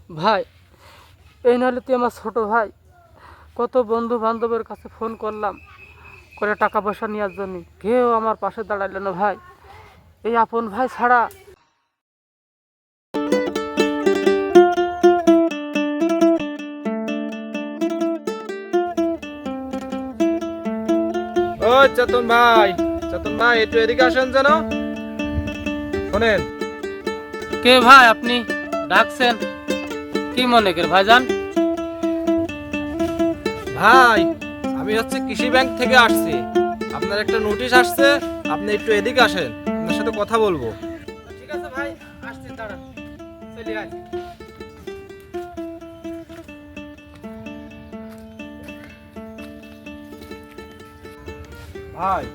ভাই, এই নাহলে তুই আমার ছোট ভাই। কত বন্ধু বান্ধবের কাছে ফোন করলাম করে টাকা পয়সা নেওয়ার জন্য, কেউ আমার পাশে দাঁড়াইল না ভাই। এই আপন ভাই ছাড়া। ও চেতন ভাই, চেতন ভাই একটু এদিকে আসেন যেন। শোনেন কে ভাই আপনি? ডাকছেন কি মনে করে ভাইজান? ভাই, আমি হচ্ছে কৃষি ব্যাংক থেকে আসছি। আপনার একটা নোটিশ আসছে, আপনি একটু এদিকে আসেন, আপনার সাথে কথা বলবো। ঠিক আছে ভাই, আসছি, দাঁড়ান, চলে আয়। ভাই,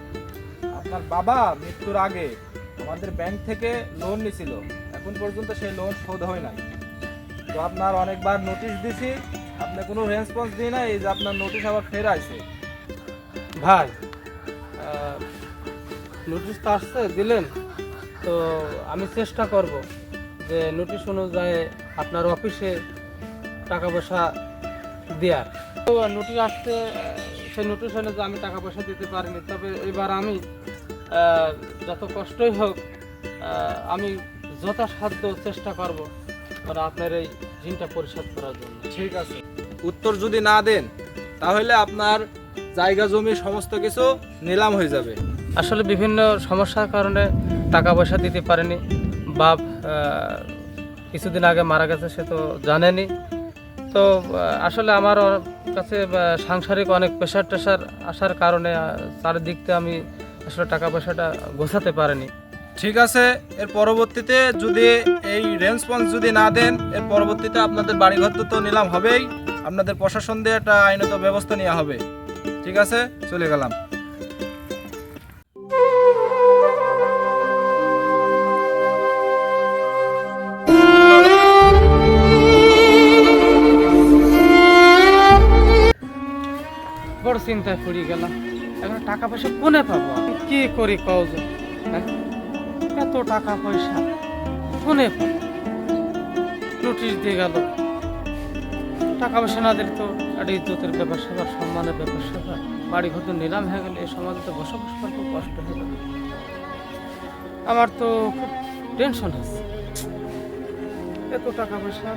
আপনার বাবা মৃত্যুর আগে আমাদের ব্যাংক থেকে লোন নিছিল, এখন পর্যন্ত সেই লোন শোধ হয় নাই। তো আপনার অনেকবার নোটিশ দিছি, আপনি কোনো রেসপন্স দিই না, এই যে আপনার নোটিশ আবার ফের আইছে। ভাই, নোটিশ তো আসছে, দিলেন তো আমি চেষ্টা করব যে নোটিশ অনুযায়ী আপনার অফিসে টাকা পয়সা দেওয়ার। তো নোটিশ আসছে, সেই নোটিশ অনুযায়ী আমি টাকা পয়সা দিতে পারিনি, তবে এবার আমি যত কষ্টই হোক আমি যথাসাধ্য চেষ্টা করব মানে আপনার এই ঋণটা পরিশোধ করার জন্য। ঠিক আছে, উত্তর যদি না দেন তাহলে আপনার জায়গা জমি সমস্ত কিছু নিলাম হয়ে যাবে। আসলে বিভিন্ন সমস্যার কারণে টাকা পয়সা দিতে পারেনি। বাপ কিছুদিন আগে মারা গেছে, সে তো জানেনি। তো আসলে আমার কাছে সাংসারিক অনেক প্রেশার টেশার আসার কারণে চারিদিক থেকে আমি আসলে টাকা পয়সাটা গোছাতে পারিনি। ঠিক আছে, এর পরবর্তীতে যদি এই রেসপন্স যদি না দেন, এর পরবর্তীতে আপনাদের বাড়িঘর তো নিলাম হবেই, আপনাদের প্রশাসন দিয়ে একটা আইনত ব্যবস্থা নেওয়া হবে। ঠিক আছে, চলে গেলাম। বড় চিন্তায় পড়ে গেলাম, এখন টাকা পয়সা কোনে পাবো? আমি কি করি কও যে? হ্যাঁ? এত টাকা পয়সা কোনে পাবো? নোটিশ দিয়ে গেল, টাকা পয়সা না দিলে তো একটা ইজ্জতের ব্যাপার স্যাপার, সম্মানের ব্যাপার স্যাপার, বাড়ি ঘর তো নিলাম হয়ে গেলে এই সমাজে তো বসবাস করা খুব কষ্ট হয়ে যাবে। আমার তো খুব টেনশন হচ্ছে, এত টাকা পয়সা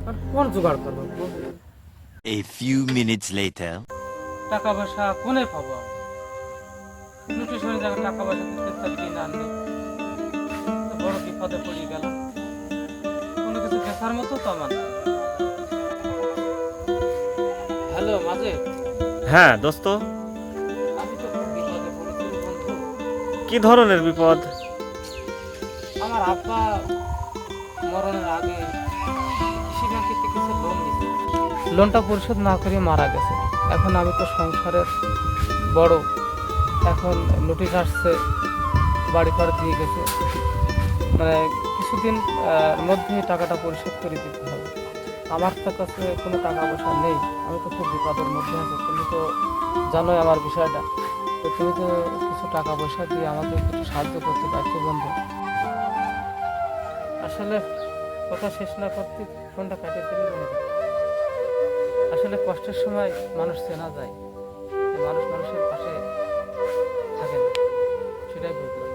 আর কোন জোগাড় করবো? A few minutes later. টাকা পয়সা কোনে পাবো? নোটিশ হয়ে যাবে, টাকা পয়সা দিতে তার দিন আর নেই। তো বড় বিপদে পড়ে গেলাম, কোনো কিছু দেখার মতো তো আমার না। হ্যালো মাঝে, হ্যাঁ দোস্ত, আমি তো খুব বিপদে পড়েছি বন্ধু। কি ধরনের বিপদ? আমার আব্বা মরণের আগে কৃষি ব্যাংকের থেকে কিছু লোন নিয়েছে, লোনটা পরিশোধ না করে মারা গেছে। এখন আমি তো সংসারের বড়, এখন নোটিশ আসছে, বাড়ি ঘর দিয়ে গেছে, মানে কিছুদিন মধ্যে টাকাটা পরিশোধ করে দিতে হবে। আমার তো কাছে কোনো টাকা পয়সা নেই, আমি তো খুব বিপদের মধ্যে আছি। তুমি তো জানোই আমার বিষয়টা, তো তুমি তো কিছু টাকা পয়সা দিয়ে আমাকে কিছু সাহায্য করতে পারছো বন্ধু। আসলে কথা শেষ না করতে ফোনটা কাটিয়ে দিলে বন্ধু। আসলে কষ্টের সময় মানুষ চেনা যায়, যে মানুষ মানুষের পাশে থাকে না, সেটাই বুঝলাম।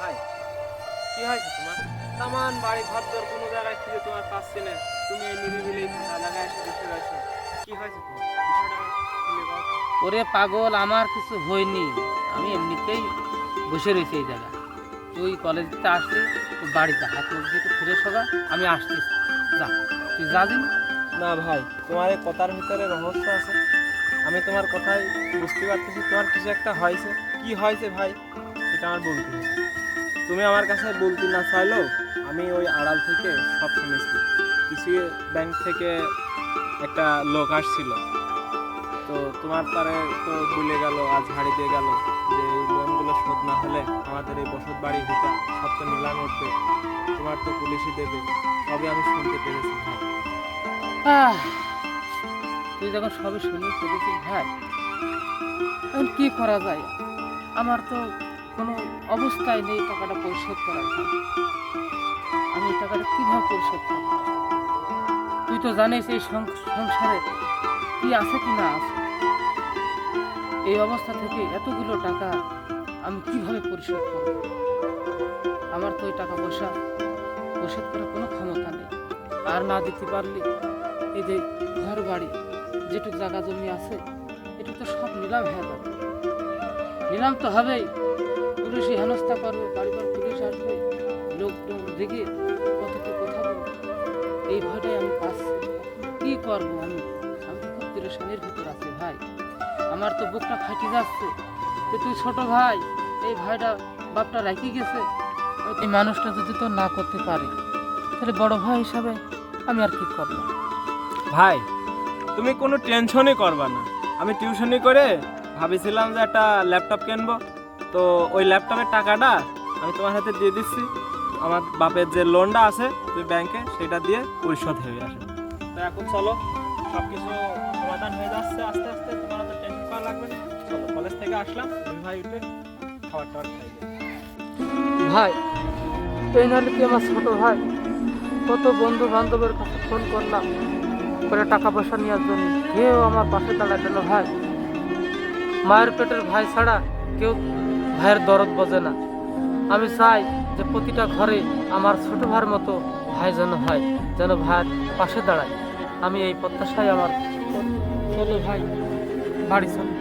ভাই, কি হয়েছে তোমার? তামান বাড়ি ঘর দর কোনো জায়গায় খুঁজে তোমার পাচ্ছি না, তুমি এই নিরিবিলি জায়গায় এসে বসে রয়েছো। কি হয়েছে তোমার? বিষয়টা খুলে বলো তো। ওরে পাগল, আমার কিছু হয়নি, আমি এমনিতেই বসে রয়েছি এই জায়গায়। তুই কলেজতে আসলি, তুই বাড়িতে হাত মুখ দিয়ে ফ্রেশ হবা, আমি আসতেছি। যা, তুই যা দিন। না ভাই, তোমার এই কথার ভিতরে রহস্য আছে, আমি তোমার কথাই বুঝতে পারতেছি তোমার কিছু একটা হয়েছে। কি হয়েছে ভাই সেটা আমার বলতে হবে। তুমি আমার কাছে বলতে না চাইলেও আমি ওই আড়াল থেকে সব শুনেছি। কৃষি ব্যাংক থেকে একটা লোক আসছিল, তো তোমার তারে তো ভুলে গেল, আজ হারিয়ে দিয়ে গেল যে এই লোনগুলো শোধ না হলে আমাদের এই বসত বাড়ি ভিটা সব তো নিলাম উঠবে, তোমার তো পুলিশই দেবে, সবই আমি শুনতে পেরেছি ভাই। আহ, তুই যখন সবই শুনে ফেলেছিস ভাই, এখন কি করা যায়? আমার তো কোনো অবস্থায় নেই টাকাটা পরিশোধ করার জন্য। আমি এই টাকাটা কীভাবে পরিশোধ করব? তুই তো জানিস এই সংসারে কি আছে কি না আছে। এই অবস্থা থেকে এতগুলো টাকা আমি কিভাবে পরিশোধ করব? আমার তো ওই টাকা পয়সা পরিশোধ করার কোনো ক্ষমতা নেই। আর না দিতে পারলে এই যে ঘর বাড়ি যেটুকু জায়গা জমি আছে এটুকু তো সব নিলাম হয়ে যাবে। নিলাম তো হবেই, পুলিশই হেনস্থা করবে, বাড়ি বাড়ি পুলিশ আসবে, লোক দেখে কত কি কথা বলবে, এই ভয়টাই আমি পাচ্ছি। কি করবো আমি? আমি তো খুব পেরেশানির ভিতর আছি ভাই। আমার তো বুকটা ফাটি যাচ্ছে যে তুই ছোট ভাই, এই ভাইটা বাপটা রাখি গেছে, এই মানুষটা যদি তো না করতে পারে তাহলে বড় ভাই হিসাবে আমি আর কি করবো? ভাই তুমি কোনো টেনশনই করবা না। আমি টিউশনি করে ভাবেছিলাম যে একটা ল্যাপটপ কিনবো, তো ওই ল্যাপটপের টাকাটা আমি তোমার হাতে দিয়ে দিচ্ছি। আমার বাপের যে লোনটা আছে তুই ব্যাংকে, সেটা দিয়ে পরিশোধ হয়ে আসবে। তো এখন চলো, সব কিছু সমাধান হয়ে যাচ্ছে আস্তে আস্তে, তোমার তো টেনশন করা লাগবে না। চলো, কলেজ থেকে আসলাম, তুমি ভাই উঠে খাবার টাবার খাই। ভাই এই নাহলে কি আমার ছোট ভাই? কত বন্ধু বান্ধবের কাছে ফোন করলাম করে টাকা পয়সা নেওয়ার জন্য, কেউ আমার পাশে দাঁড়াবে না ভাই। মায়ের পেটের ভাই ছাড়া কেউ ভাইয়ের দরদ বোঝে না। আমি চাই যে প্রতিটা ঘরে আমার ছোট ভাইয়ের মতো ভাই যেন হয়, যেন ভাইয়ের পাশে দাঁড়ায়। আমি এই প্রত্যাশাই আমার। চলো ভাই, বাড়ি চলো।